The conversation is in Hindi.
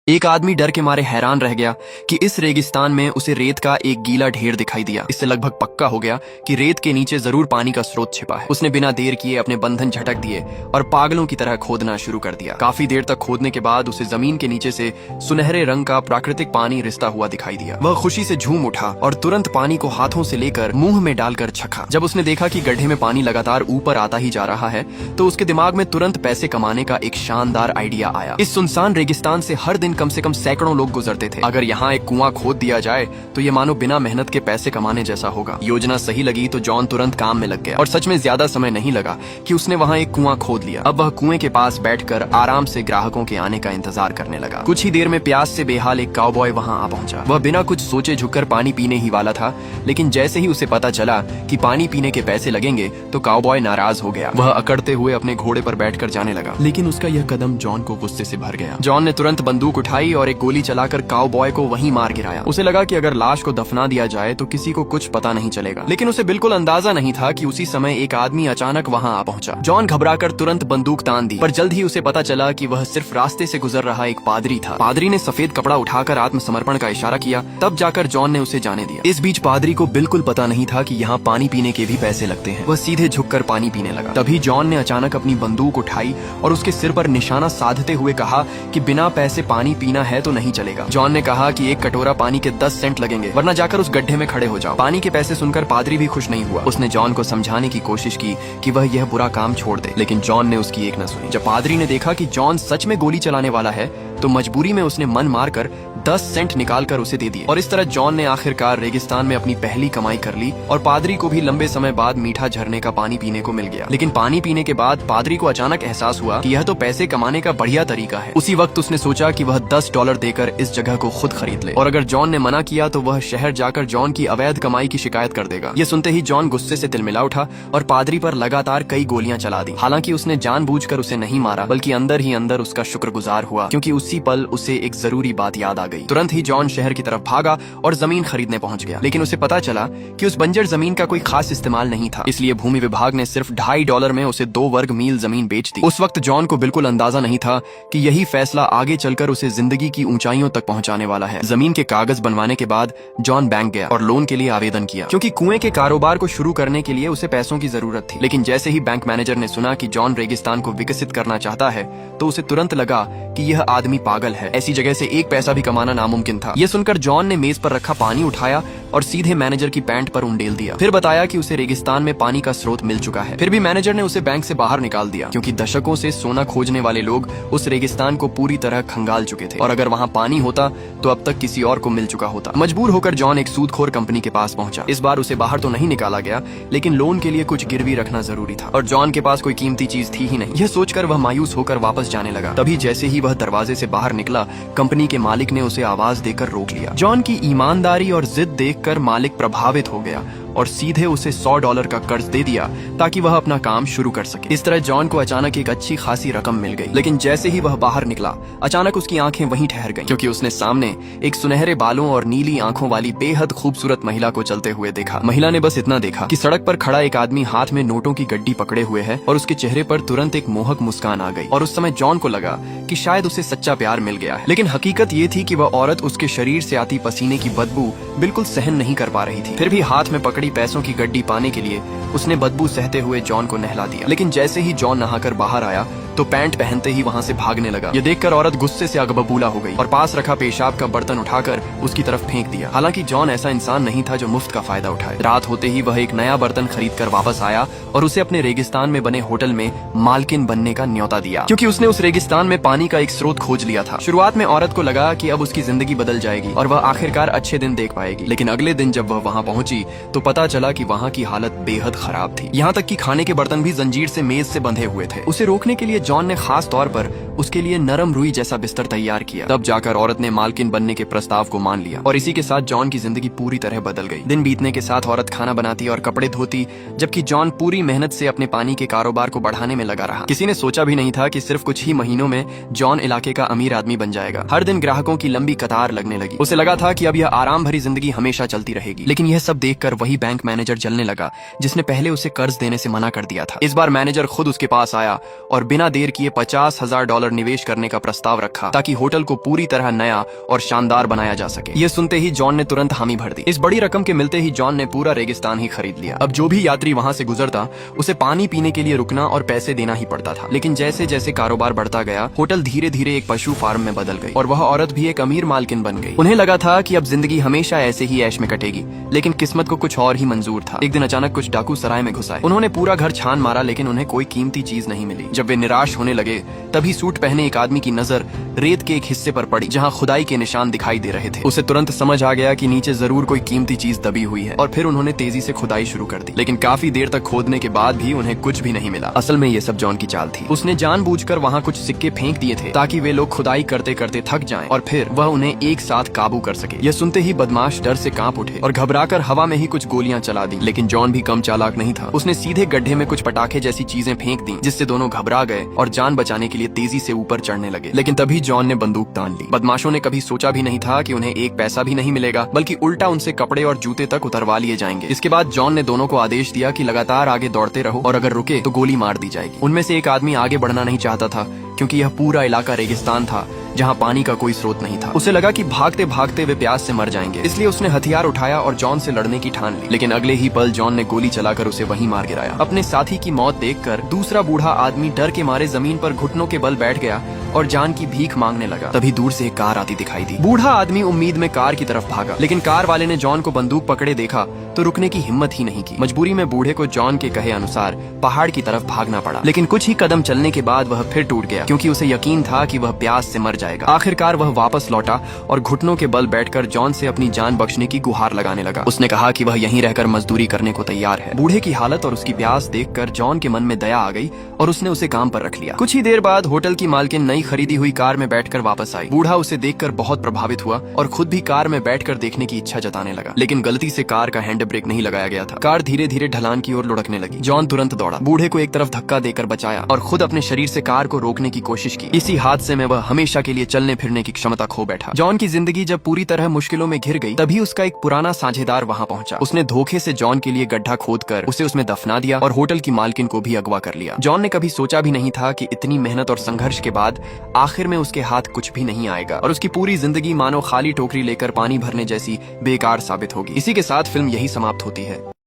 एक आदमी डर के मारे हैरान रह गया कि इस रेगिस्तान में उसे रेत का एक गीला ढेर दिखाई दिया। इससे लगभग पक्का हो गया कि रेत के नीचे जरूर पानी का स्रोत छिपा है। उसने बिना देर किए अपने बंधन झटक दिए और पागलों की तरह खोदना शुरू कर दिया। काफी देर तक खोदने के बाद उसे जमीन के नीचे से सुनहरे रंग का प्राकृतिक पानी रिसता हुआ दिखाई दिया। वह खुशी से झूम उठा और तुरंत पानी को हाथों से लेकर मुंह में डालकर छका। जब उसने देखा कि गड्ढे में पानी लगातार ऊपर आता ही जा रहा है तो उसके दिमाग में तुरंत पैसे कमाने का एक शानदार आइडिया आया। इस सुनसान रेगिस्तान से हर दिन कम से कम सैकड़ों लोग गुजरते थे। अगर यहाँ एक कुआं खोद दिया जाए तो ये मानो बिना मेहनत के पैसे कमाने जैसा होगा। योजना सही लगी तो जॉन तुरंत काम में लग गया और सच में ज्यादा समय नहीं लगा कि उसने वहाँ एक कुआं खोद लिया। अब वह कुएं के पास बैठकर आराम से ग्राहकों के आने का इंतजार करने लगा। कुछ ही देर में प्यास से बेहाल एक काउबॉय वहाँ आ पहुंचा। वह बिना कुछ सोचे झुककर पानी पीने ही वाला था, लेकिन जैसे ही उसे पता चला कि पानी पीने के पैसे लगेंगे तो काउबॉय नाराज हो गया। वह अकड़ते हुए अपने घोड़े पर बैठकर जाने लगा, लेकिन उसका यह कदम जॉन को गुस्से से भर गया। जॉन ने तुरंत बंदूक उठाई और एक गोली चलाकर काउबॉय को वहीं मार गिराया। उसे लगा कि अगर लाश को दफना दिया जाए तो किसी को कुछ पता नहीं चलेगा, लेकिन उसे बिल्कुल अंदाजा नहीं था कि उसी समय एक आदमी अचानक वहां आ पहुंचा। जॉन घबराकर तुरंत बंदूक तान दी, पर जल्द ही उसे पता चला कि वह सिर्फ रास्ते से गुजर रहा एक पादरी था। पादरी ने सफेद कपड़ा उठाकर आत्मसमर्पण का इशारा किया, तब जाकर जॉन ने उसे जाने दिया। इस बीच पादरी को बिल्कुल पता नहीं था कि यहाँ पानी पीने के भी पैसे लगते हैं। वह सीधे झुककर पानी पीने लगा। तभी जॉन ने अचानक अपनी बंदूक उठाई और उसके सिर पर निशाना साधते हुए कहा कि बिना पैसे पानी पीना है तो नहीं चलेगा। जॉन ने कहा कि एक कटोरा पानी के 10 सेंट लगेंगे, वरना जाकर उस गड्ढे में खड़े हो जाओ। पानी के पैसे सुनकर पादरी भी खुश नहीं हुआ। उसने जॉन को समझाने की कोशिश की कि वह यह बुरा काम छोड़ दे, लेकिन जॉन ने उसकी एक न सुनी। जब पादरी ने देखा कि जॉन सच में गोली चलाने वाला है तो मजबूरी में उसने मन मारकर 10 सेंट निकालकर उसे दे दिए। और इस तरह जॉन ने आखिरकार रेगिस्तान में अपनी पहली कमाई कर ली और पादरी को भी लंबे समय बाद मीठा झरने का पानी पीने को मिल गया। लेकिन पानी पीने के बाद पादरी को अचानक एहसास हुआ कि यह तो पैसे कमाने का बढ़िया तरीका है। उसी वक्त उसने सोचा कि वह $10 देकर इस जगह को खुद खरीद ले, और अगर जॉन ने मना किया तो वह शहर जाकर जॉन की अवैध कमाई की शिकायत कर देगा। ये सुनते ही जॉन गुस्से से तिलमिला उठा और पादरी पर लगातार कई गोलियां चला दी। हालांकि उसने जानबूझकर उसे नहीं मारा, बल्कि अंदर ही अंदर उसका शुक्रगुजार हुआ, क्योंकि उसी पल उसे एक जरूरी बात याद आ गई। तुरंत ही जॉन शहर की तरफ भागा और जमीन खरीदने पहुंच गया। लेकिन उसे पता चला कि उस बंजर जमीन का कोई खास इस्तेमाल नहीं था, इसलिए भूमि विभाग ने सिर्फ $2.5 में उसे 2 वर्ग मील जमीन बेच दी। उस वक्त जॉन को बिल्कुल अंदाजा नहीं था कि यही फैसला आगे चलकर उसे जिंदगी की ऊंचाइयों तक पहुंचाने वाला है। जमीन के कागज बनवाने के बाद जॉन बैंक गया और लोन के लिए आवेदन किया, क्योंकि कुएं के कारोबार को शुरू करने के लिए उसे पैसों की जरूरत थी। लेकिन जैसे ही बैंक मैनेजर ने सुना कि जॉन रेगिस्तान को विकसित करना चाहता है तो उसे तुरंत लगा कि यह आदमी पागल है। ऐसी जगह से एक पैसा भी कमाना नामुमकिन था। यह सुनकर जॉन ने मेज पर रखा पानी उठाया और सीधे मैनेजर की पैंट पर उंडेल दिया। फिर बताया कि उसे रेगिस्तान में पानी का स्रोत मिल चुका है। फिर भी मैनेजर ने उसे बैंक से बाहर निकाल दिया, क्योंकि दशकों से सोना खोजने वाले लोग उस रेगिस्तान को पूरी तरह खंगाल चुके थे, और अगर वहाँ पानी होता तो अब तक किसी और को मिल चुका होता। मजबूर होकर जॉन एक सूदखोर कंपनी के पास पहुंचा। इस बार उसे बाहर तो नहीं निकाला गया, लेकिन लोन के लिए कुछ गिरवी रखना जरूरी था, और जॉन के पास कोई कीमती चीज थी ही नहीं। यह सोचकर वह मायूस होकर वापस जाने लगा। तभी जैसे ही वह दरवाजे से बाहर निकला, कंपनी के मालिक ने उसे आवाज देकर रोक लिया। जॉन की ईमानदारी और जिद देखकर मालिक प्रभावित हो गया और सीधे उसे $100 का कर्ज दे दिया ताकि वह अपना काम शुरू कर सके। इस तरह जॉन को अचानक एक अच्छी खासी रकम मिल गई। लेकिन जैसे ही वह बाहर निकला, अचानक उसकी आंखें वहीं ठहर गईं, क्योंकि उसने सामने एक सुनहरे बालों और नीली आंखों वाली बेहद खूबसूरत महिला को चलते हुए देखा। महिला ने बस इतना देखा कि सड़क पर खड़ा एक आदमी हाथ में नोटों की गड्डी पकड़े हुए है, और उसके चेहरे पर तुरंत एक मोहक मुस्कान आ गई। और उस समय जॉन को लगा कि शायद उसे सच्चा प्यार मिल गया है। लेकिन हकीकत ये थी कि वह औरत उसके शरीर से आती पसीने की बदबू बिल्कुल सहन नहीं कर पा रही थी। फिर भी हाथ में पकड़ी पैसों की गड्डी पाने के लिए उसने बदबू सहते हुए जॉन को नहला दिया। लेकिन जैसे ही जॉन नहाकर बाहर आया तो पैंट पहनते ही वहां से भागने लगा। यह देखकर औरत गुस्से से अगबबूला हो गई और पास रखा पेशाब का बर्तन उठाकर उसकी तरफ फेंक दिया। हालांकि जॉन ऐसा इंसान नहीं था जो मुफ्त का फायदा उठाए। रात होते ही वह एक नया बर्तन खरीद कर वापस आया और उसे अपने रेगिस्तान में बने होटल में मालकिन बनने का न्योता दिया, क्योंकि उसने उस रेगिस्तान में पानी का एक स्रोत खोज लिया था। शुरुआत में औरत को लगा कि अब उसकी जिंदगी बदल जाएगी और वह आखिरकार अच्छे दिन देख पाएगी। लेकिन अगले दिन जब वह वहाँ पहुंची तो पता चला कि वहाँ की हालत बेहद खराब थी। यहाँ तक कि खाने के बर्तन भी जंजीर से मेज से बंधे हुए थे। उसे रोकने के लिए जॉन ने खास तौर पर उसके लिए नरम रुई जैसा बिस्तर तैयार किया। तब जाकर औरत ने मालकिन बनने के प्रस्ताव को मान लिया, और इसी के साथ जॉन की जिंदगी पूरी तरह बदल गई। दिन बीतने के साथ औरत खाना बनाती और कपड़े धोती, जबकि जॉन पूरी मेहनत से अपने पानी के कारोबार को बढ़ाने में लगा रहा। किसी ने सोचा भी नहीं था कि सिर्फ कुछ ही महीनों में जॉन इलाके का अमीर आदमी बन जाएगा। हर दिन ग्राहकों की लंबी कतार लगने लगी। उसे लगा था कि अब यह आराम भरी जिंदगी हमेशा चलती रहेगी। लेकिन यह सब देखकर वही बैंक मैनेजर जलने लगा जिसने पहले उसे कर्ज देने से मना कर दिया था। इस बार मैनेजर खुद उसके पास आया और बिना देर किए $50,000 निवेश करने का प्रस्ताव रखा ताकि होटल को पूरी तरह नया और शानदार बनाया जा सके। ये सुनते ही जॉन ने तुरंत हामी भर दी। इस बड़ी रकम के मिलते ही जॉन ने पूरा रेगिस्तान ही खरीद लिया। अब जो भी यात्री वहाँ से गुजरता उसे पानी पीने के लिए रुकना और पैसे देना ही पड़ता था। लेकिन जैसे जैसे कारोबार बढ़ता गया, होटल धीरे धीरे एक पशु फार्म में बदल गई और वह औरत भी एक अमीर मालकिन बन गई। उन्हें लगा था कि अब जिंदगी हमेशा ऐसे ही ऐश में कटेगी, लेकिन किस्मत को कुछ और ही मंजूर था। एक दिन अचानक कुछ डाकू सराय में घुस आए। उन्होंने पूरा घर छान मारा, लेकिन उन्हें कोई कीमती चीज नहीं मिली। जब वे निराश होने लगे, तभी सूट पहने एक आदमी की नजर रेत के एक हिस्से पर पड़ी जहाँ खुदाई के निशान दिखाई दे रहे थे। उसे तुरंत समझ आ गया कि नीचे जरूर कोई कीमती चीज दबी हुई है और फिर उन्होंने तेजी से खुदाई शुरू कर दी। लेकिन काफी देर तक खोदने के बाद भी उन्हें कुछ भी नहीं मिला। असल में ये सब जॉन की चाल थी। उसने जानबूझकर वहाँ कुछ सिक्के फेंक दिए थे ताकि वे लोग खुदाई करते करते थक जाएं और फिर वह उन्हें एक साथ काबू कर सके। यह सुनते ही बदमाश डर से कांप उठे और घबराकर हवा में ही कुछ गोलियां चला दी। लेकिन जॉन भी कम चालाक नहीं था। उसने सीधे गड्ढे में कुछ पटाखे जैसी चीजें फेंक दी, जिससे दोनों घबरा गए और जान बचाने के लिए तेजी से ऊपर चढ़ने लगे। लेकिन तभी जॉन ने बंदूक तान ली। बदमाशों ने कभी सोचा भी नहीं था कि उन्हें एक पैसा भी नहीं मिलेगा, बल्कि उल्टा उनसे कपड़े और जूते तक उतरवा लिए जाएंगे। इसके बाद जॉन ने दोनों को आदेश दिया कि लगातार आगे दौड़ते रहो और अगर रुके तो गोली मार दी जाएगी। उनमें से एक आदमी आगे बढ़ना नहीं चाहता था, क्योंकि यह पूरा इलाका रेगिस्तान था जहाँ पानी का कोई स्रोत नहीं था। उसे लगा कि भागते भागते वे प्यास से मर जाएंगे, इसलिए उसने हथियार उठाया और जॉन से लड़ने की ठान ली। लेकिन अगले ही पल जॉन ने गोली चलाकर उसे वहीं मार गिराया। अपने साथी की मौत देखकर दूसरा बूढ़ा आदमी डर के मारे जमीन पर घुटनों के बल बैठ गया और जान की भीख मांगने लगा। तभी दूर से एक कार आती दिखाई दी। बूढ़ा आदमी उम्मीद में कार की तरफ भागा, लेकिन कार वाले ने जॉन को बंदूक पकड़े देखा तो रुकने की हिम्मत ही नहीं की। मजबूरी में बूढ़े को जॉन के कहे अनुसार पहाड़ की तरफ भागना पड़ा। लेकिन कुछ ही कदम चलने के बाद वह फिर टूट गया, क्योंकि उसे यकीन था कि वह प्यास से मर जाएगा। आखिरकार वह वापस लौटा और घुटनों के बल बैठकर जॉन से अपनी जान बख्शने की गुहार लगाने लगा। उसने कहा कि वह यहीं रहकर मजदूरी करने को तैयार है। बूढ़े की हालत और उसकी प्यास देखकर जॉन के मन में दया आ गई और उसने उसे काम पर रख लिया। कुछ ही देर बाद होटल की मालकिन नई खरीदी हुई कार में बैठकर वापस आई। बूढ़ा उसे देखकर बहुत प्रभावित हुआ और खुद भी कार में बैठकर देखने की इच्छा जताने लगा। लेकिन गलती से कार का हैंड ब्रेक नहीं लगाया गया था। कार धीरे धीरे ढलान की ओर लुढ़कने लगी। जॉन तुरंत दौड़ा, बूढ़े को एक तरफ धक्का देकर बचाया और खुद अपने शरीर से कार को रोकने की कोशिश की। इसी हादसे में वह हमेशा के लिए चलने फिरने की क्षमता खो बैठा। जॉन की जिंदगी जब पूरी तरह मुश्किलों में घिर गई, तभी उसका एक पुराना साझेदार वहाँ पहुंचा। उसने धोखे से जॉन के लिए गड्ढा खोदकर उसे उसमें दफना दिया और होटल की मालकिन को भी अगवा कर लिया। जॉन ने कभी सोचा भी नहीं था कि इतनी मेहनत और संघर्ष के बाद आखिर में उसके हाथ कुछ भी नहीं आएगा और उसकी पूरी जिंदगी मानो खाली टोकरी लेकर पानी भरने जैसी बेकार साबित होगी। इसी के साथ फिल्म यही समाप्त होती है।